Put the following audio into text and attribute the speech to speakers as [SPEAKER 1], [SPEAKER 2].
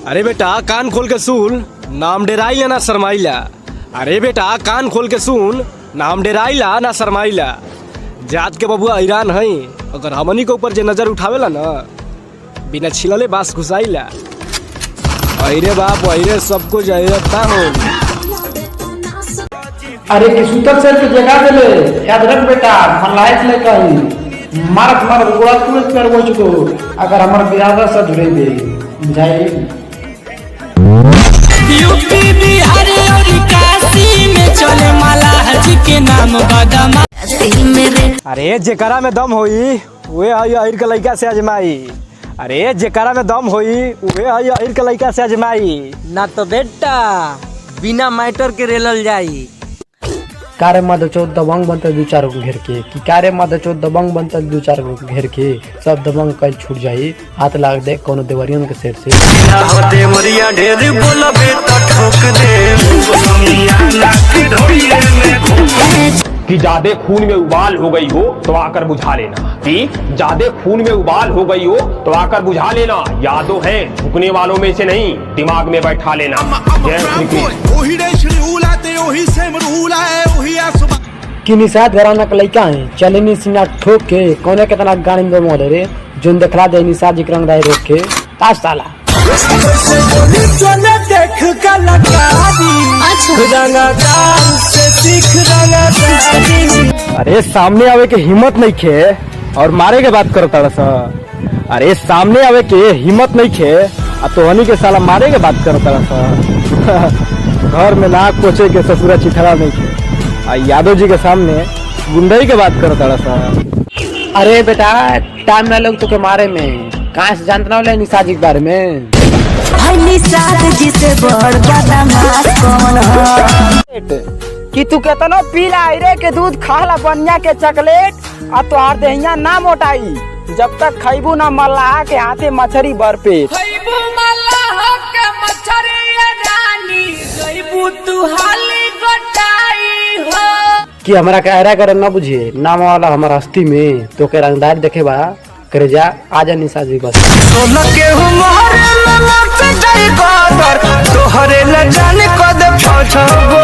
[SPEAKER 1] अरे बेटा कान खोल के सुन, नाम डेराइला ना शरमाइला। अरे बेटा कान खोल के सुन, नाम डेराइला ना शरमाइला। जात के बबुआ हैरान हई, अगर हमनी के ऊपर जे नजर उठावेला ना बिना छिलले बास घुसाइला। अरे बाप अरे सब कुछ अहिरता हो।
[SPEAKER 2] अरे किसूतक सर की जगह देले याद रख बेटा, फलाइट ले कहीं मारत मारत गोड़ा तुरंत कर वो चुको। अगर हमार बिरादर से जुड़े दे बुझाई
[SPEAKER 3] यूपी बिहार और काशी में चले मलाह जी के नाम बदमा।
[SPEAKER 1] अरे जेकरा में दम होई वे हई अहिर के लइका से अजमाई। अरे जेकरा में दम होई वे हई अहिर के लइका से अजमाई।
[SPEAKER 4] ना तो बेटा बिना मैटर के रेलल जाई।
[SPEAKER 2] कारे मद चौथ दबंग बनते दो चार को घेर के कि कारे मद चौथ दबंग बनते दो चार को घेर के सब दबंग कल छूट जाई। हाथ लाग दे कोनो देवरियन के सेट से
[SPEAKER 3] देवरिया ढेर बोलबे त ठोक दे।
[SPEAKER 5] कि ज्यादा खून में उबाल हो गई हो तो आकर बुझा लेना। कि ज्यादा खून में उबाल हो गई हो तो आकर बुझा लेना। यादों है झुकने वालों में से नहीं, दिमाग में बैठा लेना।
[SPEAKER 2] कि निषाद घराना का लइका है चलनी सिंगा ठोक के कोने कितना गाड़ी में मोड़ रे जोन देखला दे निषाद जी रंगदाई रोक के ताश साला
[SPEAKER 3] देख से सीख
[SPEAKER 1] अरे सामने आवे के हिम्मत नहीं खे और मारे के बात करता रहा। अरे सामने आवे के हिम्मत नहीं खे आ तोहनी के साला मारे के बात करता रहा। घर में नाक पोछे के ससुरा चिथड़ा नहीं खे आ यादव जी के सामने गुंडई के बात करता रहा।
[SPEAKER 2] अरे बेटा टाइम ना लोग तो के मारे में कहाँ से जानता ना निषाद जी के बारे में।
[SPEAKER 6] निषाद जी से बड़ बदमाश कौन हो
[SPEAKER 4] कि तू केतनो पीला रे के दूध खाला बनिया के चॉकलेट आ तोहार देहिया ना मोटाई जब तक खैबू ना मल्लाह के हाथे मछरी भर पेट।
[SPEAKER 3] खैबू मल्लाह के मछरी रानी गइबू तू हाली गोटाई हो।
[SPEAKER 2] कि हमरा के ऐरा करे न बुझे नाम वाला हमारा हस्ती में तो के रंगदार देखे बा करे जा आजा निषाद जी बस।
[SPEAKER 3] सोना के हुमारे ललक गई बादर तोहरे ल जाने कद फसबो।